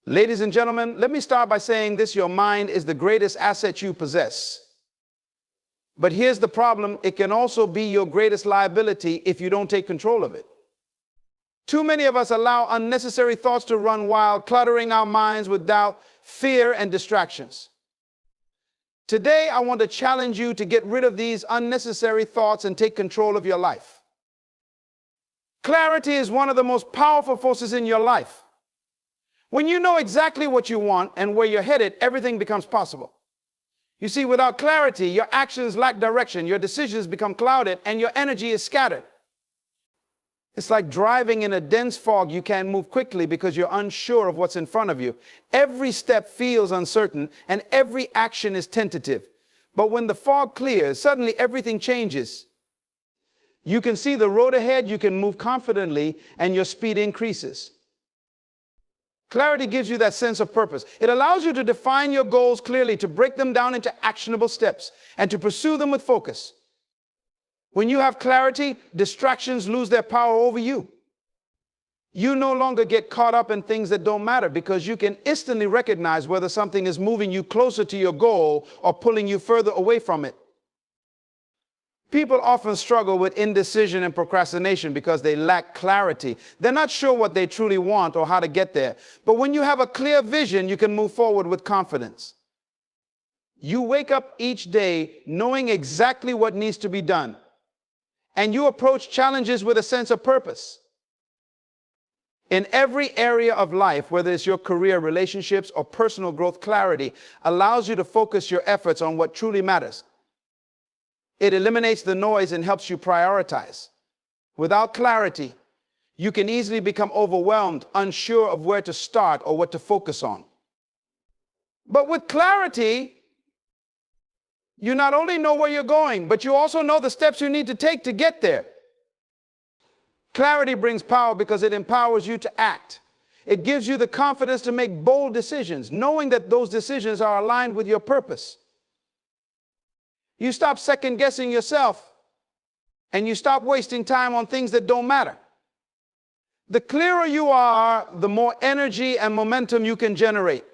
Ladies and gentlemen, let me start by saying this: your mind is the greatest asset you possess. But here's the problem: it can also be your greatest liability if you don't take control of it. Too many of us allow unnecessary thoughts to run wild, cluttering our minds with doubt, fear, and distractions. Today, I want to challenge you to get rid of these unnecessary thoughts and take control of your life. Clarity is one of the most powerful forces in your life. When you know exactly what you want and where you're headed, everything becomes possible. You see, without clarity, your actions lack direction, your decisions become clouded, and your energy is scattered. It's like driving in a dense fog. You can't move quickly because you're unsure of what's in front of you. Every step feels uncertain, and every action is tentative. But when the fog clears, suddenly everything changes. You can see the road ahead, you can move confidently, and your speed increases. Clarity gives you that sense of purpose. It allows you to define your goals clearly, to break them down into actionable steps, and to pursue them with focus. When you have clarity, distractions lose their power over you. You no longer get caught up in things that don't matter because you can instantly recognize whether something is moving you closer to your goal or pulling you further away from it. People often struggle with indecision and procrastination because they lack clarity. They're not sure what they truly want or how to get there. But when you have a clear vision, you can move forward with confidence. You wake up each day knowing exactly what needs to be done. And you approach challenges with a sense of purpose. In every area of life, whether it's your career, relationships, or personal growth, clarity allows you to focus your efforts on what truly matters. It eliminates the noise and helps you prioritize. Without clarity, you can easily become overwhelmed, unsure of where to start or what to focus on. But with clarity, you not only know where you're going, but you also know the steps you need to take to get there. Clarity brings power because it empowers you to act. It gives you the confidence to make bold decisions, knowing that those decisions are aligned with your purpose. You stop second-guessing yourself, and you stop wasting time on things that don't matter. The clearer you are, the more energy and momentum you can generate.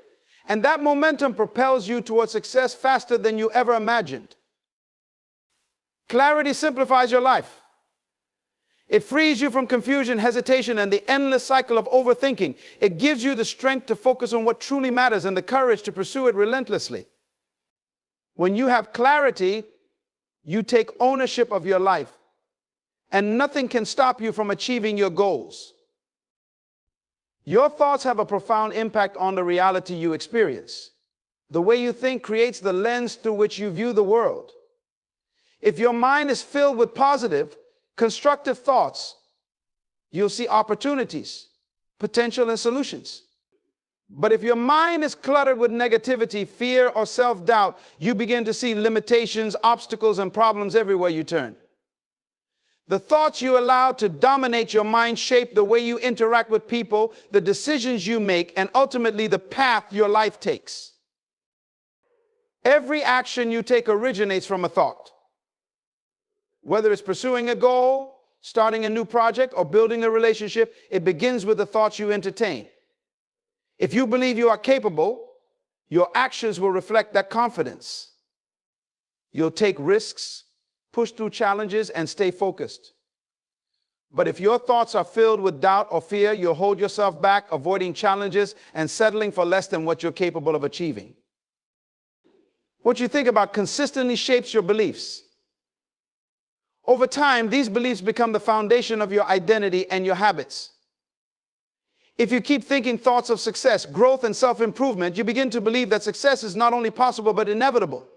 And that momentum propels you towards success faster than you ever imagined. Clarity simplifies your life. It frees you from confusion, hesitation, and the endless cycle of overthinking. It gives you the strength to focus on what truly matters and the courage to pursue it relentlessly. When you have clarity, you take ownership of your life, and nothing can stop you from achieving your goals. Your thoughts have a profound impact on the reality you experience. The way you think creates the lens through which you view the world. If your mind is filled with positive, constructive thoughts, you'll see opportunities, potential, and solutions. But if your mind is cluttered with negativity, fear, or self-doubt, you begin to see limitations, obstacles, and problems everywhere you turn. The thoughts you allow to dominate your mind shape the way you interact with people, the decisions you make, and ultimately the path your life takes. Every action you take originates from a thought. Whether it's pursuing a goal, starting a new project, or building a relationship, it begins with the thoughts you entertain. If you believe you are capable, your actions will reflect that confidence. You'll take risks, push through challenges, and stay focused. But if your thoughts are filled with doubt or fear, you'll hold yourself back, avoiding challenges and settling for less than what you're capable of achieving. What you think about consistently shapes your beliefs. Over time, these beliefs become the foundation of your identity and your habits. If you keep thinking thoughts of success, growth, and self-improvement, you begin to believe that success is not only possible but inevitable.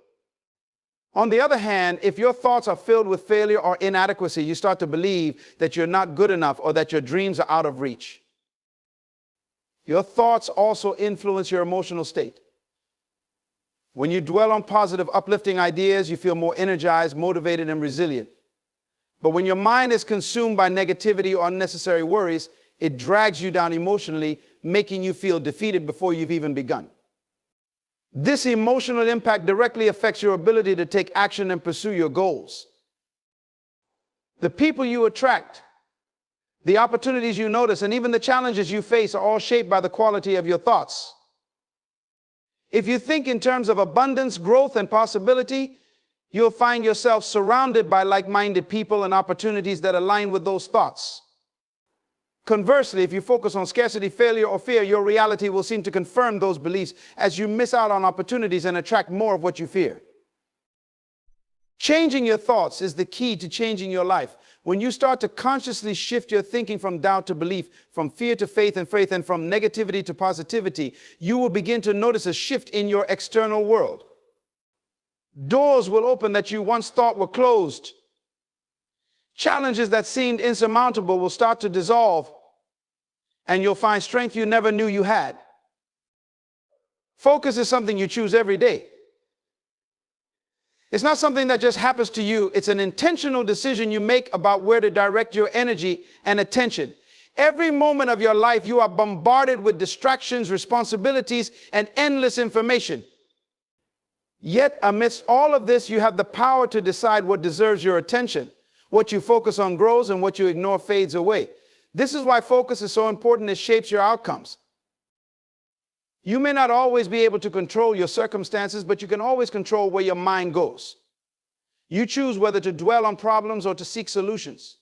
On the other hand, if your thoughts are filled with failure or inadequacy, you start to believe that you're not good enough or that your dreams are out of reach. Your thoughts also influence your emotional state. When you dwell on positive, uplifting ideas, you feel more energized, motivated, and resilient. But when your mind is consumed by negativity or unnecessary worries, it drags you down emotionally, making you feel defeated before you've even begun. This emotional impact directly affects your ability to take action and pursue your goals. The people you attract, The opportunities you notice and even the challenges you face are all shaped by the quality of your thoughts. If you think in terms of abundance, growth, and possibility, you'll find yourself surrounded by like-minded people and opportunities that align with those thoughts. Conversely, if you focus on scarcity, failure, or fear, your reality will seem to confirm those beliefs as you miss out on opportunities and attract more of what you fear. Changing your thoughts is the key to changing your life. When you start to consciously shift your thinking from doubt to belief, from fear to faith, and from negativity to positivity, you will begin to notice a shift in your external world. Doors will open that you once thought were closed. Challenges that seemed insurmountable will start to dissolve, and you'll find strength you never knew you had. Focus is something you choose every day. It's not something that just happens to you. It's an intentional decision you make about where to direct your energy and attention. Every moment of your life, you are bombarded with distractions, responsibilities, and endless information. Yet, amidst all of this, you have the power to decide what deserves your attention. What you focus on grows, and what you ignore fades away. This is why focus is so important. It shapes your outcomes. You may not always be able to control your circumstances, but you can always control where your mind goes. You choose whether to dwell on problems or to seek solutions.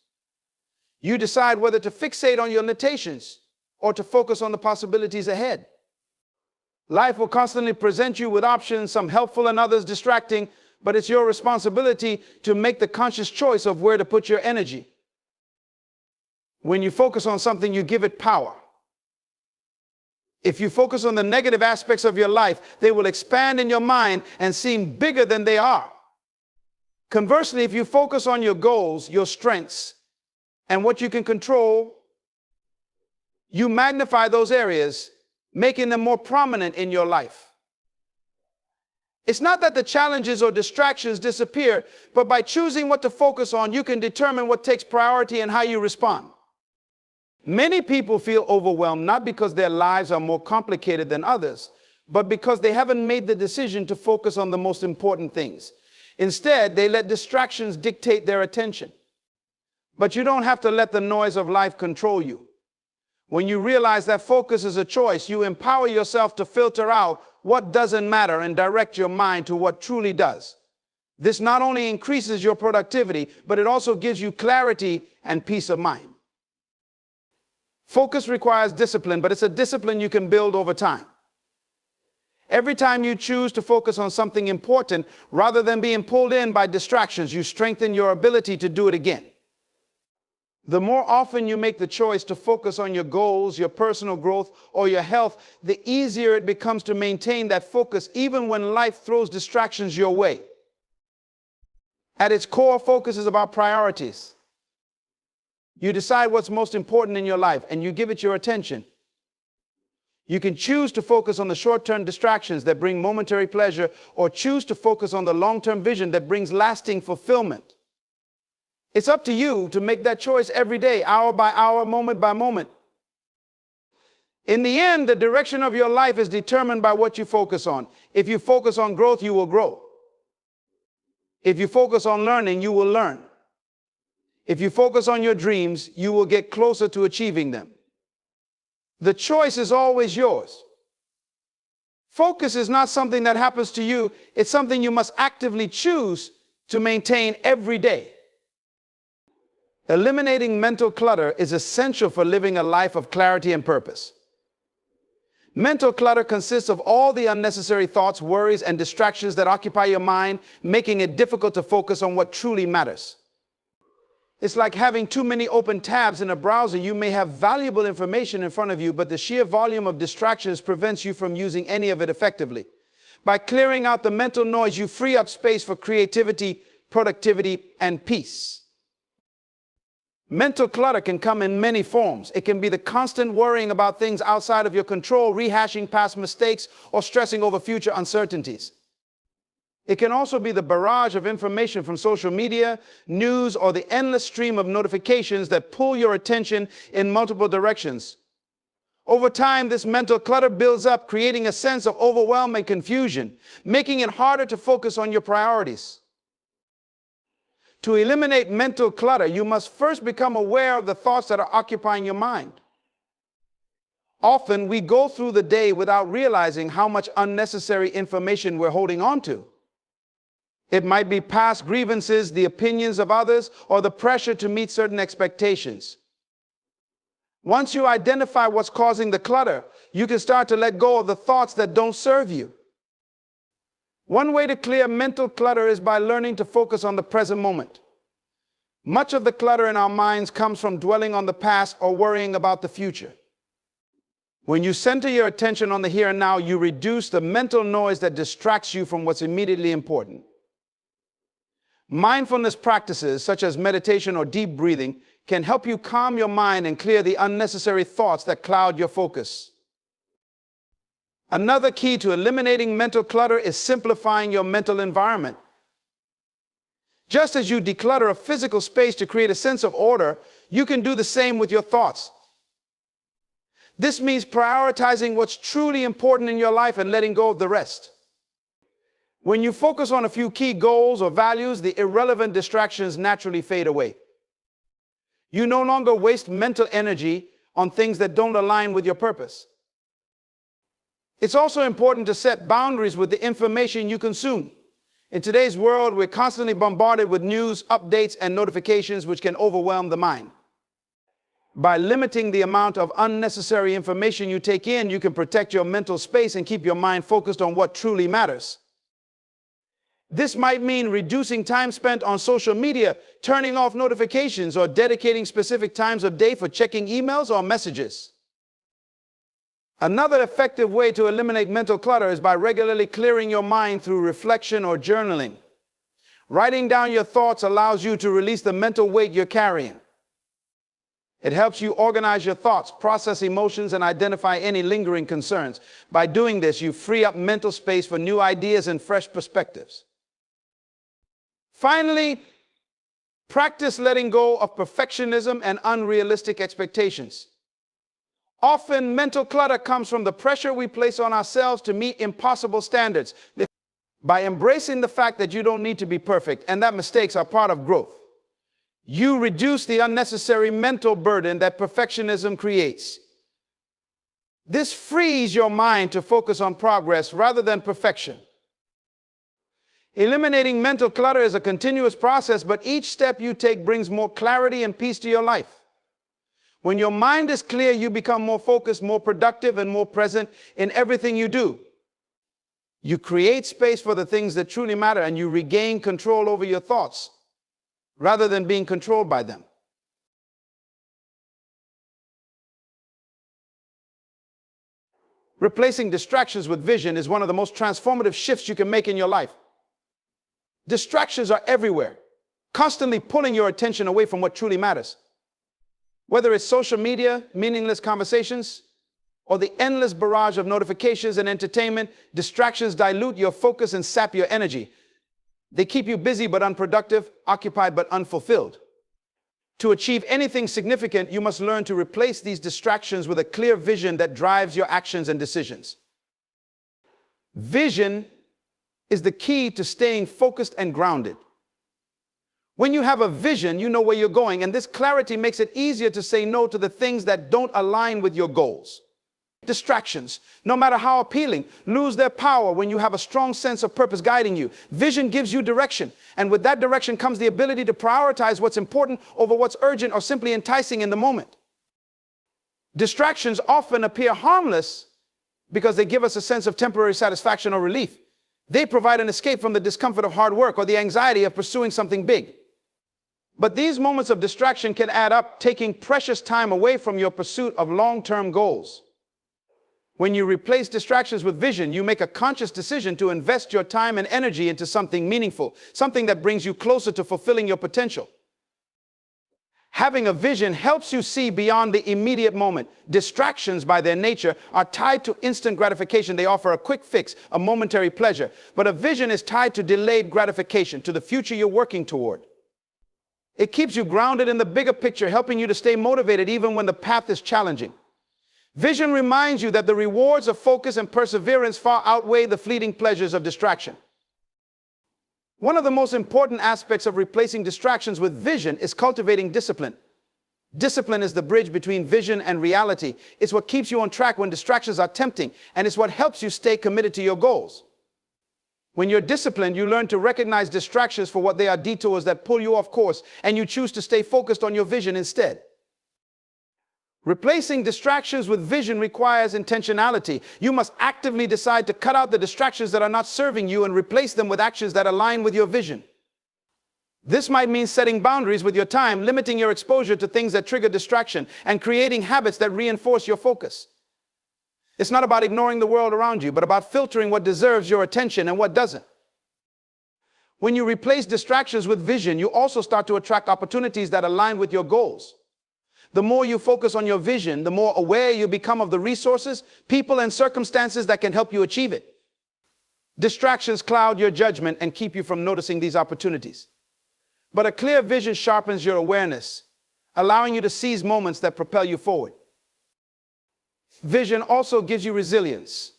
You decide whether to fixate on your limitations or to focus on the possibilities ahead. Life will constantly present you with options, some helpful and others distracting, but it's your responsibility to make the conscious choice of where to put your energy. When you focus on something, you give it power. If you focus on the negative aspects of your life, they will expand in your mind and seem bigger than they are. Conversely, if you focus on your goals, your strengths, and what you can control, you magnify those areas, making them more prominent in your life. It's not that the challenges or distractions disappear, but by choosing what to focus on, you can determine what takes priority and how you respond. Many people feel overwhelmed not because their lives are more complicated than others, but because they haven't made the decision to focus on the most important things. Instead, they let distractions dictate their attention. But you don't have to let the noise of life control you. When you realize that focus is a choice, you empower yourself to filter out what doesn't matter and direct your mind to what truly does. This not only increases your productivity, but it also gives you clarity and peace of mind. Focus requires discipline, but it's a discipline you can build over time. Every time you choose to focus on something important, rather than being pulled in by distractions, you strengthen your ability to do it again. The more often you make the choice to focus on your goals, your personal growth, or your health, the easier it becomes to maintain that focus even when life throws distractions your way. At its core, focus is about priorities. You decide what's most important in your life and you give it your attention. You can choose to focus on the short-term distractions that bring momentary pleasure, or choose to focus on the long-term vision that brings lasting fulfillment. It's up to you to make that choice every day, hour by hour, moment by moment. In the end, the direction of your life is determined by what you focus on. If you focus on growth, you will grow. If you focus on learning, you will learn. If you focus on your dreams, you will get closer to achieving them. The choice is always yours. Focus is not something that happens to you. It's something you must actively choose to maintain every day. Eliminating mental clutter is essential for living a life of clarity and purpose. Mental clutter consists of all the unnecessary thoughts, worries, and distractions that occupy your mind, making it difficult to focus on what truly matters. It's like having too many open tabs in a browser. You may have valuable information in front of you, but the sheer volume of distractions prevents you from using any of it effectively. By clearing out the mental noise, you free up space for creativity, productivity, and peace. Mental clutter can come in many forms. It can be the constant worrying about things outside of your control, rehashing past mistakes, or stressing over future uncertainties. It can also be the barrage of information from social media, news, or the endless stream of notifications that pull your attention in multiple directions. Over time, this mental clutter builds up, creating a sense of overwhelm and confusion, making it harder to focus on your priorities. To eliminate mental clutter, you must first become aware of the thoughts that are occupying your mind. Often we go through the day without realizing how much unnecessary information we're holding on to. It might be past grievances, the opinions of others, or the pressure to meet certain expectations. Once you identify what's causing the clutter, you can start to let go of the thoughts that don't serve you. One way to clear mental clutter is by learning to focus on the present moment. Much of the clutter in our minds comes from dwelling on the past or worrying about the future. When you center your attention on the here and now, you reduce the mental noise that distracts you from what's immediately important. Mindfulness practices such as meditation or deep breathing can help you calm your mind and clear the unnecessary thoughts that cloud your focus. Another key to eliminating mental clutter is simplifying your mental environment. Just as you declutter a physical space to create a sense of order, you can do the same with your thoughts. This means prioritizing what's truly important in your life and letting go of the rest. When you focus on a few key goals or values, the irrelevant distractions naturally fade away. You no longer waste mental energy on things that don't align with your purpose. It's also important to set boundaries with the information you consume. In today's world, we're constantly bombarded with news, updates, and notifications which can overwhelm the mind. By limiting the amount of unnecessary information you take in, you can protect your mental space and keep your mind focused on what truly matters. This might mean reducing time spent on social media, turning off notifications, or dedicating specific times of day for checking emails or messages. Another effective way to eliminate mental clutter is by regularly clearing your mind through reflection or journaling. Writing down your thoughts allows you to release the mental weight you're carrying. It helps you organize your thoughts, process emotions, and identify any lingering concerns. By doing this, you free up mental space for new ideas and fresh perspectives. Finally, practice letting go of perfectionism and unrealistic expectations. Often, mental clutter comes from the pressure we place on ourselves to meet impossible standards. By embracing the fact that you don't need to be perfect and that mistakes are part of growth, you reduce the unnecessary mental burden that perfectionism creates. This frees your mind to focus on progress rather than perfection. Eliminating mental clutter is a continuous process, but each step you take brings more clarity and peace to your life. When your mind is clear, you become more focused, more productive, and more present in everything you do. You create space for the things that truly matter, and you regain control over your thoughts rather than being controlled by them. Replacing distractions with vision is one of the most transformative shifts you can make in your life. Distractions are everywhere, constantly pulling your attention away from what truly matters. Whether it's social media, meaningless conversations, or the endless barrage of notifications and entertainment, distractions dilute your focus and sap your energy. They keep you busy but unproductive, occupied but unfulfilled. To achieve anything significant, you must learn to replace these distractions with a clear vision that drives your actions and decisions. Vision is the key to staying focused and grounded. When you have a vision, you know where you're going, and this clarity makes it easier to say no to the things that don't align with your goals. Distractions, no matter how appealing, lose their power when you have a strong sense of purpose guiding you. Vision gives you direction, and with that direction comes the ability to prioritize what's important over what's urgent or simply enticing in the moment. Distractions often appear harmless because they give us a sense of temporary satisfaction or relief. They provide an escape from the discomfort of hard work or the anxiety of pursuing something big. But these moments of distraction can add up, taking precious time away from your pursuit of long-term goals. When you replace distractions with vision, you make a conscious decision to invest your time and energy into something meaningful, something that brings you closer to fulfilling your potential. Having a vision helps you see beyond the immediate moment. Distractions, by their nature, are tied to instant gratification. They offer a quick fix, a momentary pleasure. But a vision is tied to delayed gratification, to the future you're working toward. It keeps you grounded in the bigger picture, helping you to stay motivated even when the path is challenging. Vision reminds you that the rewards of focus and perseverance far outweigh the fleeting pleasures of distraction. One of the most important aspects of replacing distractions with vision is cultivating discipline. Discipline is the bridge between vision and reality. It's what keeps you on track when distractions are tempting, and it's what helps you stay committed to your goals. When you're disciplined, you learn to recognize distractions for what they are: detours that pull you off course, and you choose to stay focused on your vision instead. Replacing distractions with vision requires intentionality. You must actively decide to cut out the distractions that are not serving you and replace them with actions that align with your vision. This might mean setting boundaries with your time, limiting your exposure to things that trigger distraction, and creating habits that reinforce your focus. It's not about ignoring the world around you, but about filtering what deserves your attention and what doesn't. When you replace distractions with vision, you also start to attract opportunities that align with your goals. The more you focus on your vision, the more aware you become of the resources, people, and circumstances that can help you achieve it. Distractions cloud your judgment and keep you from noticing these opportunities. But a clear vision sharpens your awareness, allowing you to seize moments that propel you forward. Vision also gives you resilience.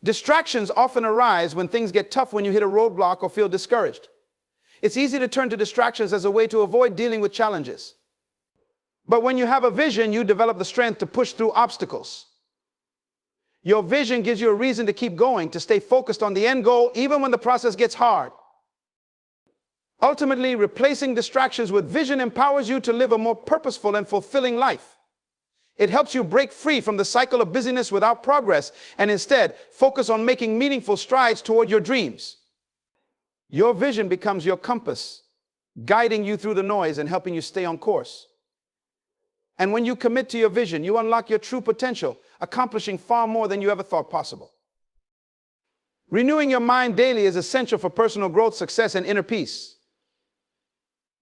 Distractions often arise when things get tough, when you hit a roadblock or feel discouraged. It's easy to turn to distractions as a way to avoid dealing with challenges. But when you have a vision, you develop the strength to push through obstacles. Your vision gives you a reason to keep going, to stay focused on the end goal, even when the process gets hard. Ultimately, replacing distractions with vision empowers you to live a more purposeful and fulfilling life. It helps you break free from the cycle of busyness without progress, and instead focus on making meaningful strides toward your dreams. Your vision becomes your compass, guiding you through the noise and helping you stay on course. And when you commit to your vision, you unlock your true potential, accomplishing far more than you ever thought possible. Renewing your mind daily is essential for personal growth, success, and inner peace.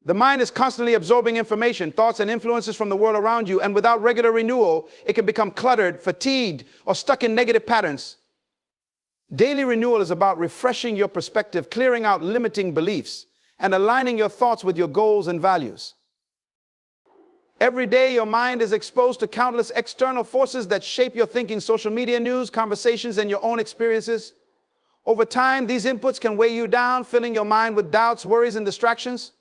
The mind is constantly absorbing information, thoughts, and influences from the world around you, and without regular renewal, it can become cluttered, fatigued, or stuck in negative patterns. Daily renewal is about refreshing your perspective, clearing out limiting beliefs, and aligning your thoughts with your goals and values. Every day, your mind is exposed to countless external forces that shape your thinking: social media, news, conversations, and your own experiences. Over time, these inputs can weigh you down, filling your mind with doubts, worries, and distractions.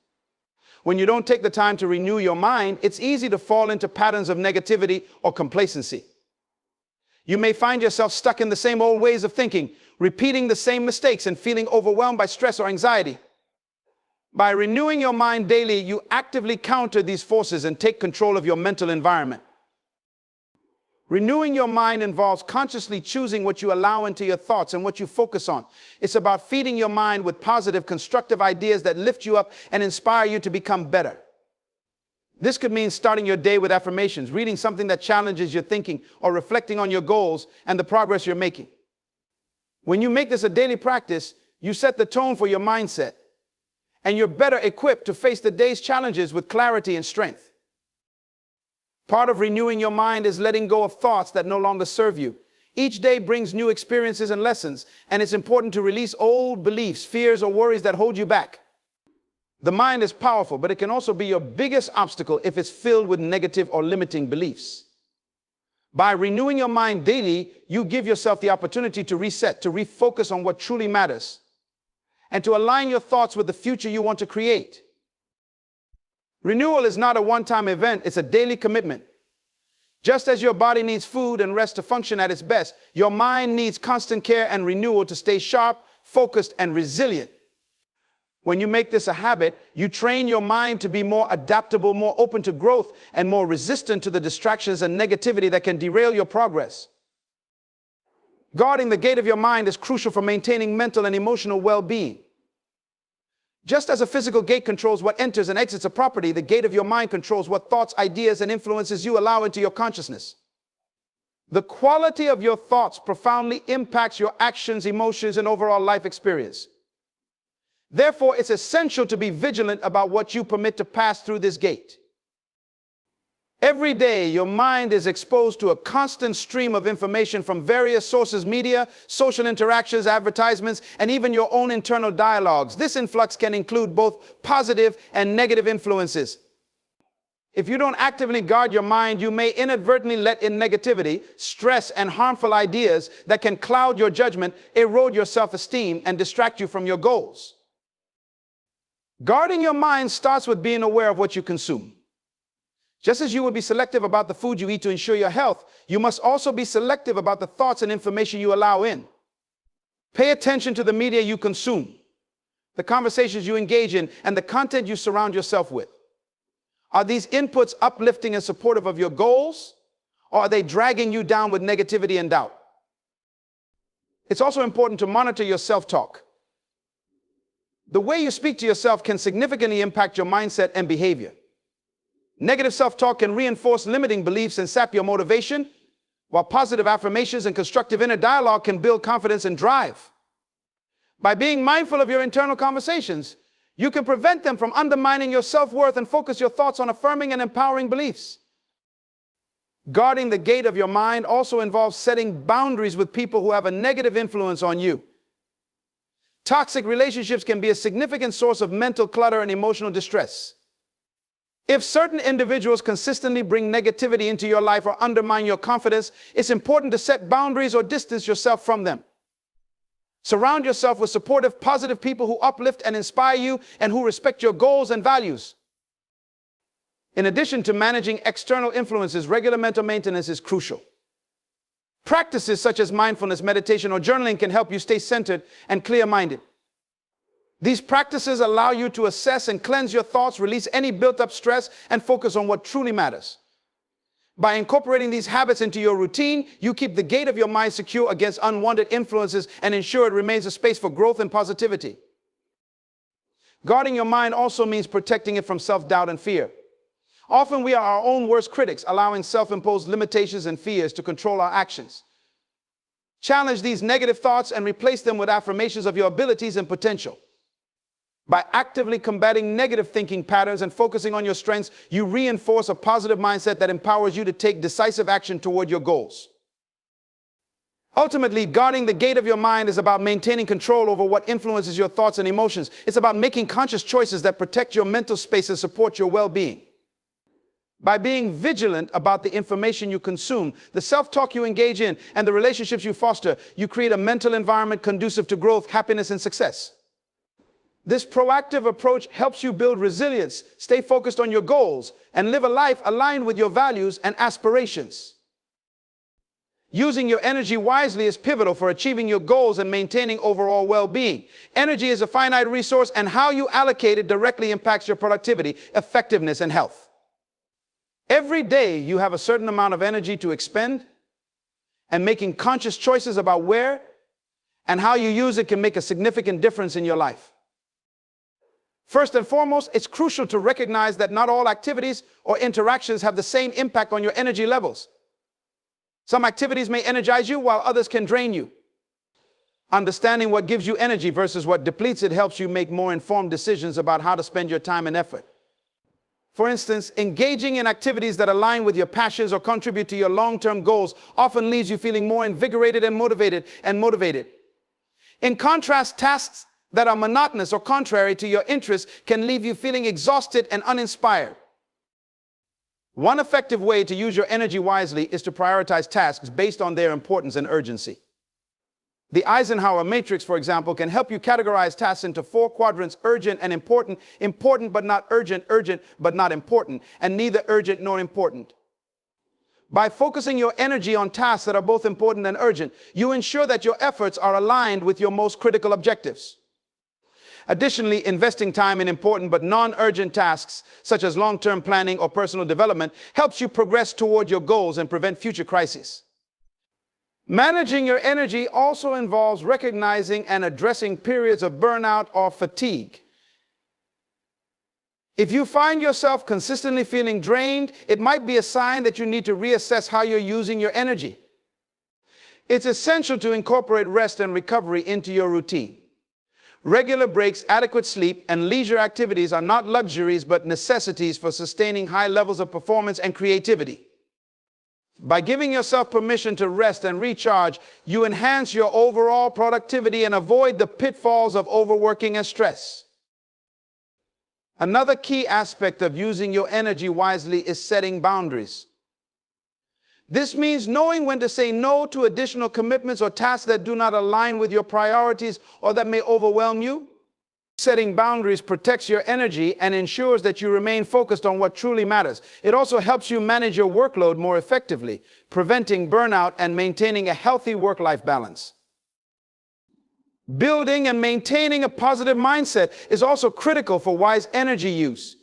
When you don't take the time to renew your mind, it's easy to fall into patterns of negativity or complacency. You may find yourself stuck in the same old ways of thinking, repeating the same mistakes, and feeling overwhelmed by stress or anxiety. By renewing your mind daily, you actively counter these forces and take control of your mental environment. Renewing your mind involves consciously choosing what you allow into your thoughts and what you focus on. It's about feeding your mind with positive, constructive ideas that lift you up and inspire you to become better. This could mean starting your day with affirmations, reading something that challenges your thinking, or reflecting on your goals and the progress you're making. When you make this a daily practice, you set the tone for your mindset, and you're better equipped to face the day's challenges with clarity and strength. Part of renewing your mind is letting go of thoughts that no longer serve you. Each day brings new experiences and lessons, and it's important to release old beliefs, fears, or worries that hold you back. The mind is powerful, but it can also be your biggest obstacle if it's filled with negative or limiting beliefs. By renewing your mind daily, you give yourself the opportunity to reset, to refocus on what truly matters, and to align your thoughts with the future you want to create. Renewal is not a one-time event, it's a daily commitment. Just as your body needs food and rest to function at its best, your mind needs constant care and renewal to stay sharp, focused, and resilient. When you make this a habit, you train your mind to be more adaptable, more open to growth, and more resistant to the distractions and negativity that can derail your progress. Guarding the gate of your mind is crucial for maintaining mental and emotional well-being. Just as a physical gate controls what enters and exits a property, the gate of your mind controls what thoughts, ideas, and influences you allow into your consciousness. The quality of your thoughts profoundly impacts your actions, emotions, and overall life experience. Therefore, it's essential to be vigilant about what you permit to pass through this gate. Every day, your mind is exposed to a constant stream of information from various sources: media, social interactions, advertisements, and even your own internal dialogues. This influx can include both positive and negative influences. If you don't actively guard your mind, you may inadvertently let in negativity, stress, and harmful ideas that can cloud your judgment, erode your self-esteem, and distract you from your goals. Guarding your mind starts with being aware of what you consume. Just as you will be selective about the food you eat to ensure your health, you must also be selective about the thoughts and information you allow in. Pay attention to the media you consume, the conversations you engage in, and the content you surround yourself with. Are these inputs uplifting and supportive of your goals, or are they dragging you down with negativity and doubt? It's also important to monitor your self-talk. The way you speak to yourself can significantly impact your mindset and behavior. Negative self-talk can reinforce limiting beliefs and sap your motivation, while positive affirmations and constructive inner dialogue can build confidence and drive. By being mindful of your internal conversations, you can prevent them from undermining your self-worth and focus your thoughts on affirming and empowering beliefs. Guarding the gate of your mind also involves setting boundaries with people who have a negative influence on you. Toxic relationships can be a significant source of mental clutter and emotional distress. If certain individuals consistently bring negativity into your life or undermine your confidence, it's important to set boundaries or distance yourself from them. Surround yourself with supportive, positive people who uplift and inspire you and who respect your goals and values. In addition to managing external influences, regular mental maintenance is crucial. Practices such as mindfulness, meditation, or journaling can help you stay centered and clear-minded. These practices allow you to assess and cleanse your thoughts, release any built-up stress, and focus on what truly matters. By incorporating these habits into your routine, you keep the gate of your mind secure against unwanted influences and ensure it remains a space for growth and positivity. Guarding your mind also means protecting it from self-doubt and fear. Often we are our own worst critics, allowing self-imposed limitations and fears to control our actions. Challenge these negative thoughts and replace them with affirmations of your abilities and potential. By actively combating negative thinking patterns and focusing on your strengths, you reinforce a positive mindset that empowers you to take decisive action toward your goals. Ultimately, guarding the gate of your mind is about maintaining control over what influences your thoughts and emotions. It's about making conscious choices that protect your mental space and support your well-being. By being vigilant about the information you consume, the self-talk you engage in, and the relationships you foster, you create a mental environment conducive to growth, happiness, and success. This proactive approach helps you build resilience, stay focused on your goals, and live a life aligned with your values and aspirations. Using your energy wisely is pivotal for achieving your goals and maintaining overall well-being. Energy is a finite resource, and how you allocate it directly impacts your productivity, effectiveness, and health. Every day you have a certain amount of energy to expend, and making conscious choices about where and how you use it can make a significant difference in your life. First and foremost, it's crucial to recognize that not all activities or interactions have the same impact on your energy levels. Some activities may energize you while others can drain you. Understanding what gives you energy versus what depletes it helps you make more informed decisions about how to spend your time and effort. For instance, engaging in activities that align with your passions or contribute to your long-term goals often leaves you feeling more invigorated and motivated. In contrast, tasks that are monotonous or contrary to your interests can leave you feeling exhausted and uninspired. One effective way to use your energy wisely is to prioritize tasks based on their importance and urgency. The Eisenhower matrix, for example, can help you categorize tasks into 4 quadrants: urgent and important, important but not urgent, urgent but not important, and neither urgent nor important. By focusing your energy on tasks that are both important and urgent, you ensure that your efforts are aligned with your most critical objectives. Additionally, investing time in important but non-urgent tasks, such as long-term planning or personal development, helps you progress toward your goals and prevent future crises. Managing your energy also involves recognizing and addressing periods of burnout or fatigue. If you find yourself consistently feeling drained, it might be a sign that you need to reassess how you're using your energy. It's essential to incorporate rest and recovery into your routine. Regular breaks, adequate sleep, and leisure activities are not luxuries but necessities for sustaining high levels of performance and creativity. By giving yourself permission to rest and recharge, you enhance your overall productivity and avoid the pitfalls of overworking and stress. Another key aspect of using your energy wisely is setting boundaries. This means knowing when to say no to additional commitments or tasks that do not align with your priorities or that may overwhelm you. Setting boundaries protects your energy and ensures that you remain focused on what truly matters. It also helps you manage your workload more effectively, preventing burnout and maintaining a healthy work-life balance. Building and maintaining a positive mindset is also critical for wise energy use.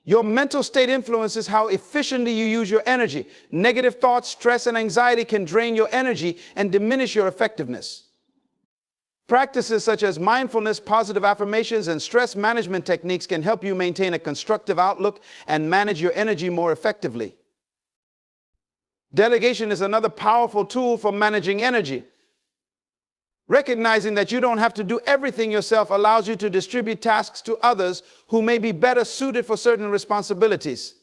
Your mental state influences how efficiently you use your energy. Negative thoughts, stress, and anxiety can drain your energy and diminish your effectiveness. Practices such as mindfulness, positive affirmations, and stress management techniques can help you maintain a constructive outlook and manage your energy more effectively. Delegation is another powerful tool for managing energy. Recognizing that you don't have to do everything yourself allows you to distribute tasks to others who may be better suited for certain responsibilities.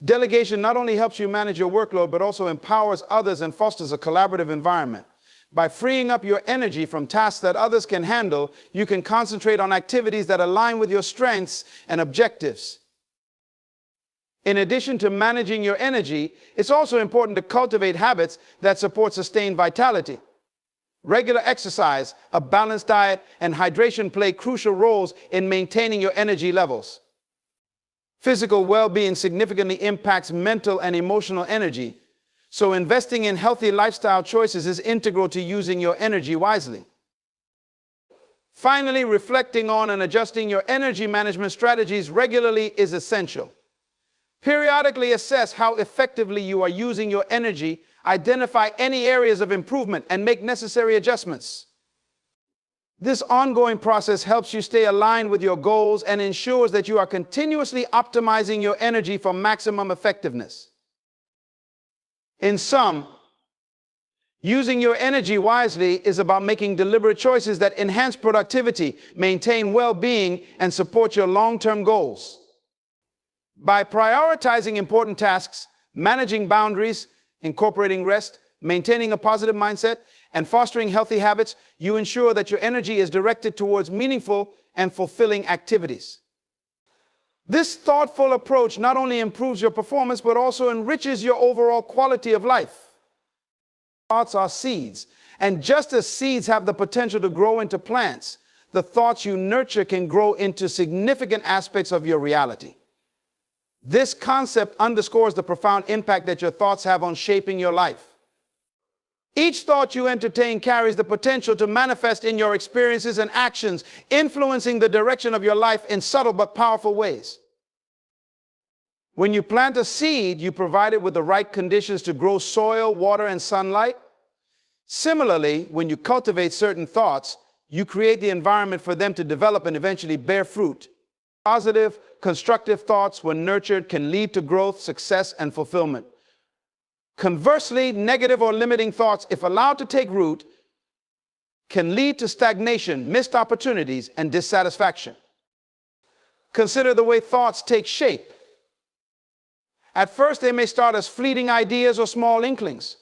Delegation not only helps you manage your workload, but also empowers others and fosters a collaborative environment. By freeing up your energy from tasks that others can handle, you can concentrate on activities that align with your strengths and objectives. In addition to managing your energy, it's also important to cultivate habits that support sustained vitality. Regular exercise, a balanced diet, and hydration play crucial roles in maintaining your energy levels. Physical well-being significantly impacts mental and emotional energy, so investing in healthy lifestyle choices is integral to using your energy wisely. Finally, reflecting on and adjusting your energy management strategies regularly is essential. Periodically assess how effectively you are using your energy, identify any areas of improvement, and make necessary adjustments. This ongoing process helps you stay aligned with your goals and ensures that you are continuously optimizing your energy for maximum effectiveness. In sum, using your energy wisely is about making deliberate choices that enhance productivity, maintain well-being, and support your long-term goals. By prioritizing important tasks, managing boundaries, incorporating rest, maintaining a positive mindset, and fostering healthy habits, you ensure that your energy is directed towards meaningful and fulfilling activities. This thoughtful approach not only improves your performance, but also enriches your overall quality of life. Thoughts are seeds, and just as seeds have the potential to grow into plants, the thoughts you nurture can grow into significant aspects of your reality. This concept underscores the profound impact that your thoughts have on shaping your life. Each thought you entertain carries the potential to manifest in your experiences and actions, influencing the direction of your life in subtle but powerful ways. When you plant a seed, you provide it with the right conditions to grow: soil, water, and sunlight. Similarly, when you cultivate certain thoughts, you create the environment for them to develop and eventually bear fruit. Positive, constructive thoughts, when nurtured, can lead to growth, success, and fulfillment. Conversely, negative or limiting thoughts, if allowed to take root, can lead to stagnation, missed opportunities, and dissatisfaction. Consider the way thoughts take shape. At first, they may start as fleeting ideas or small inklings.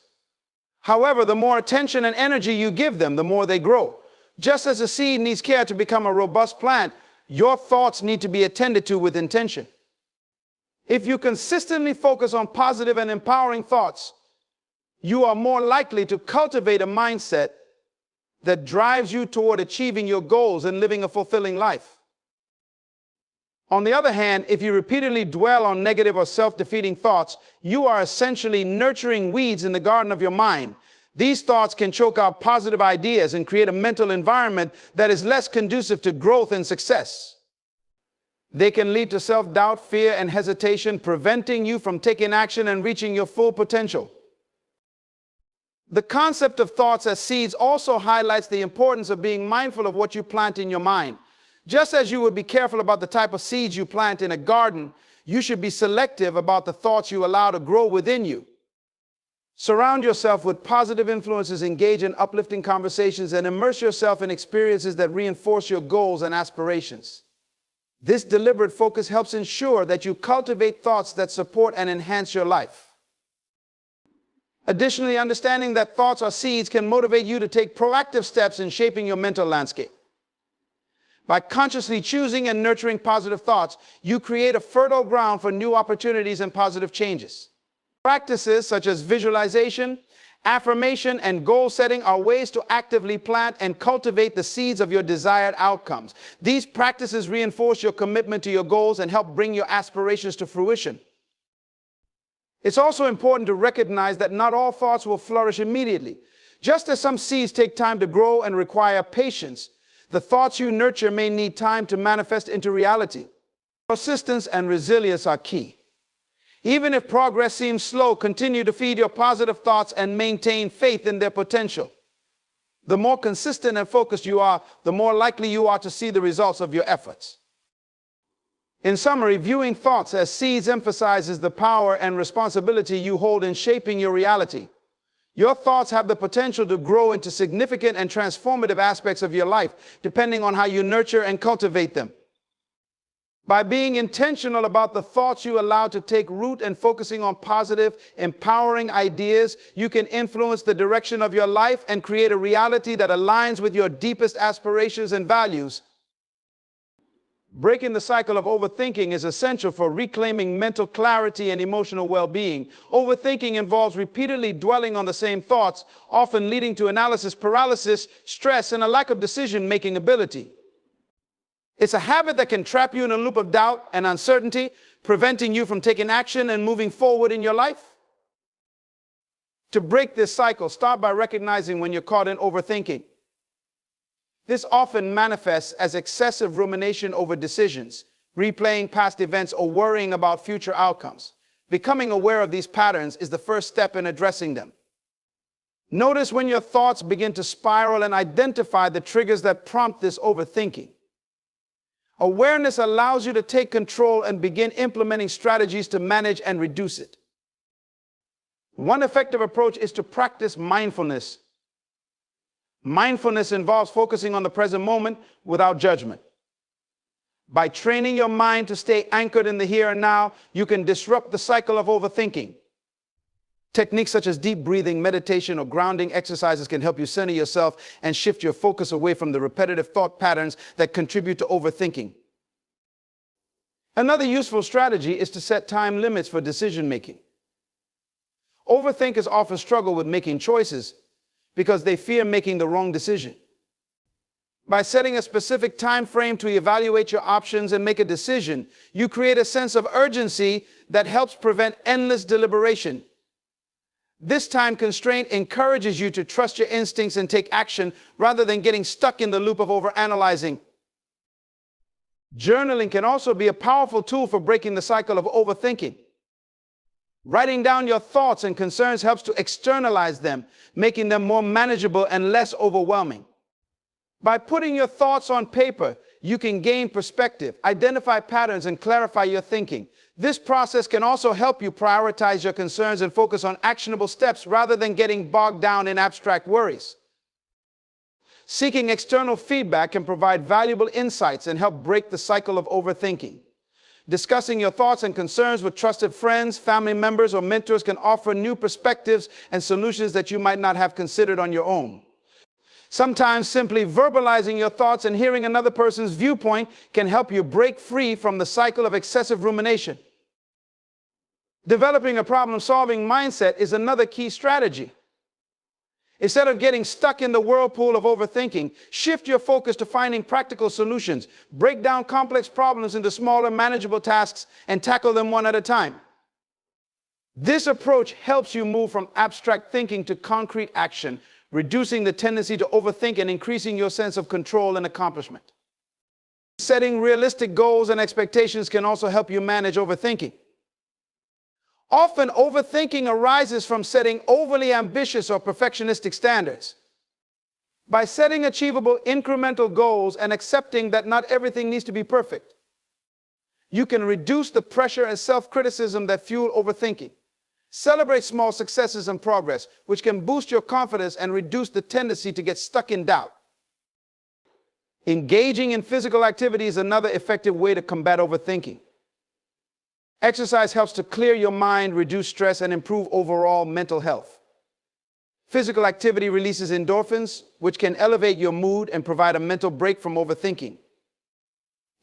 However, the more attention and energy you give them, the more they grow. Just as a seed needs care to become a robust plant, your thoughts need to be attended to with intention. If you consistently focus on positive and empowering thoughts, you are more likely to cultivate a mindset that drives you toward achieving your goals and living a fulfilling life. On the other hand, if you repeatedly dwell on negative or self-defeating thoughts, you are essentially nurturing weeds in the garden of your mind. These thoughts can choke out positive ideas and create a mental environment that is less conducive to growth and success. They can lead to self-doubt, fear, and hesitation, preventing you from taking action and reaching your full potential. The concept of thoughts as seeds also highlights the importance of being mindful of what you plant in your mind. Just as you would be careful about the type of seeds you plant in a garden, you should be selective about the thoughts you allow to grow within you. Surround yourself with positive influences, engage in uplifting conversations, and immerse yourself in experiences that reinforce your goals and aspirations. This deliberate focus helps ensure that you cultivate thoughts that support and enhance your life. Additionally, understanding that thoughts are seeds can motivate you to take proactive steps in shaping your mental landscape. By consciously choosing and nurturing positive thoughts, you create a fertile ground for new opportunities and positive changes. Practices such as visualization, Affirmation and goal setting are ways to actively plant and cultivate the seeds of your desired outcomes. These practices reinforce your commitment to your goals and help bring your aspirations to fruition. It's also important to recognize that not all thoughts will flourish immediately. Just as some seeds take time to grow and require patience, the thoughts you nurture may need time to manifest into reality. Persistence and resilience are key. Even if progress seems slow, continue to feed your positive thoughts and maintain faith in their potential. The more consistent and focused you are, the more likely you are to see the results of your efforts. In summary, viewing thoughts as seeds emphasizes the power and responsibility you hold in shaping your reality. Your thoughts have the potential to grow into significant and transformative aspects of your life, depending on how you nurture and cultivate them. By being intentional about the thoughts you allow to take root and focusing on positive, empowering ideas, you can influence the direction of your life and create a reality that aligns with your deepest aspirations and values. Breaking the cycle of overthinking is essential for reclaiming mental clarity and emotional well-being. Overthinking involves repeatedly dwelling on the same thoughts, often leading to analysis paralysis, stress, and a lack of decision-making ability. It's a habit that can trap you in a loop of doubt and uncertainty, preventing you from taking action and moving forward in your life. To break this cycle, start by recognizing when you're caught in overthinking. This often manifests as excessive rumination over decisions, replaying past events, or worrying about future outcomes. Becoming aware of these patterns is the first step in addressing them. Notice when your thoughts begin to spiral and identify the triggers that prompt this overthinking. Awareness allows you to take control and begin implementing strategies to manage and reduce it. One effective approach is to practice mindfulness. Mindfulness involves focusing on the present moment without judgment. By training your mind to stay anchored in the here and now, you can disrupt the cycle of overthinking. Techniques such as deep breathing, meditation, or grounding exercises can help you center yourself and shift your focus away from the repetitive thought patterns that contribute to overthinking. Another useful strategy is to set time limits for decision making. Overthinkers often struggle with making choices because they fear making the wrong decision. By setting a specific time frame to evaluate your options and make a decision, you create a sense of urgency that helps prevent endless deliberation. This time constraint encourages you to trust your instincts and take action rather than getting stuck in the loop of overanalyzing. Journaling can also be a powerful tool for breaking the cycle of overthinking. Writing down your thoughts and concerns helps to externalize them, making them more manageable and less overwhelming. By putting your thoughts on paper, you can gain perspective, identify patterns, and clarify your thinking. This process can also help you prioritize your concerns and focus on actionable steps rather than getting bogged down in abstract worries. Seeking external feedback can provide valuable insights and help break the cycle of overthinking. Discussing your thoughts and concerns with trusted friends, family members, or mentors can offer new perspectives and solutions that you might not have considered on your own. Sometimes simply verbalizing your thoughts and hearing another person's viewpoint can help you break free from the cycle of excessive rumination. Developing a problem-solving mindset is another key strategy. Instead of getting stuck in the whirlpool of overthinking, shift your focus to finding practical solutions. Break down complex problems into smaller, manageable tasks and tackle them one at a time. This approach helps you move from abstract thinking to concrete action, reducing the tendency to overthink and increasing your sense of control and accomplishment. Setting realistic goals and expectations can also help you manage overthinking. Often, overthinking arises from setting overly ambitious or perfectionistic standards. By setting achievable incremental goals and accepting that not everything needs to be perfect, you can reduce the pressure and self-criticism that fuel overthinking. Celebrate small successes and progress, which can boost your confidence and reduce the tendency to get stuck in doubt. Engaging in physical activity is another effective way to combat overthinking. Exercise helps to clear your mind, reduce stress, and improve overall mental health. Physical activity releases endorphins, which can elevate your mood and provide a mental break from overthinking.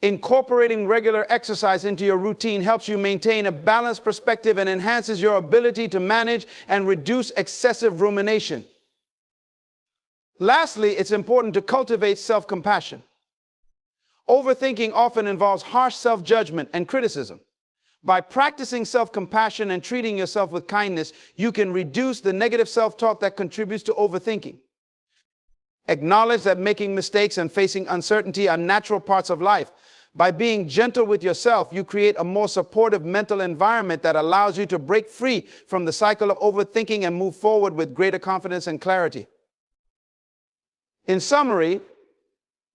Incorporating regular exercise into your routine helps you maintain a balanced perspective and enhances your ability to manage and reduce excessive rumination. Lastly, it's important to cultivate self-compassion. Overthinking often involves harsh self-judgment and criticism. By practicing self-compassion and treating yourself with kindness, you can reduce the negative self-talk that contributes to overthinking. Acknowledge that making mistakes and facing uncertainty are natural parts of life. By being gentle with yourself, you create a more supportive mental environment that allows you to break free from the cycle of overthinking and move forward with greater confidence and clarity. In summary,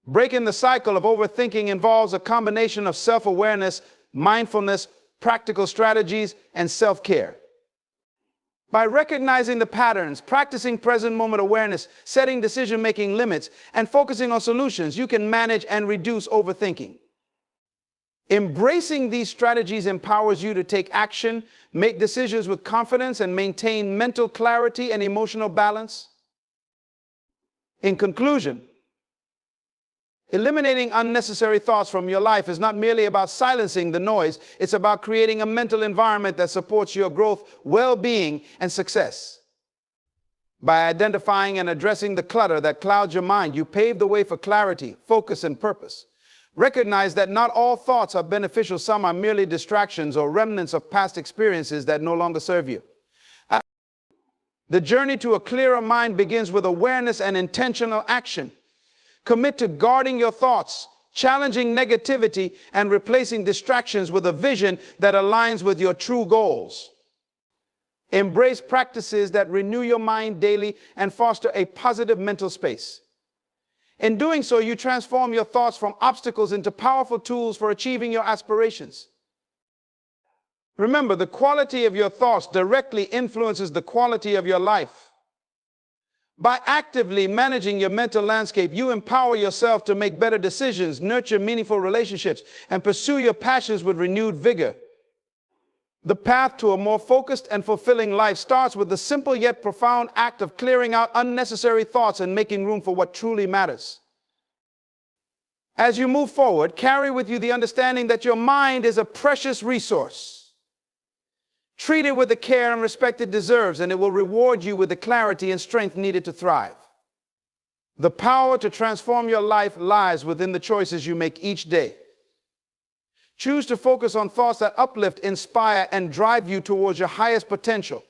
breaking the cycle of overthinking involves a combination of self-awareness, mindfulness, practical strategies, and self-care. By recognizing the patterns, practicing present moment awareness, setting decision-making limits, and focusing on solutions, you can manage and reduce overthinking. Embracing these strategies empowers you to take action, make decisions with confidence, and maintain mental clarity and emotional balance. In conclusion, eliminating unnecessary thoughts from your life is not merely about silencing the noise, it's about creating a mental environment that supports your growth, well-being, and success. By identifying and addressing the clutter that clouds your mind, you pave the way for clarity, focus, and purpose. Recognize that not all thoughts are beneficial. Some are merely distractions or remnants of past experiences that no longer serve you. The journey to a clearer mind begins with awareness and intentional action. Commit to guarding your thoughts, challenging negativity, and replacing distractions with a vision that aligns with your true goals. Embrace practices that renew your mind daily and foster a positive mental space. In doing so, you transform your thoughts from obstacles into powerful tools for achieving your aspirations. Remember, the quality of your thoughts directly influences the quality of your life. By actively managing your mental landscape, you empower yourself to make better decisions, nurture meaningful relationships, and pursue your passions with renewed vigor. The path to a more focused and fulfilling life starts with the simple yet profound act of clearing out unnecessary thoughts and making room for what truly matters. As you move forward, carry with you the understanding that your mind is a precious resource. Treat it with the care and respect it deserves, and it will reward you with the clarity and strength needed to thrive. The power to transform your life lies within the choices you make each day. Choose to focus on thoughts that uplift, inspire, and drive you towards your highest potential.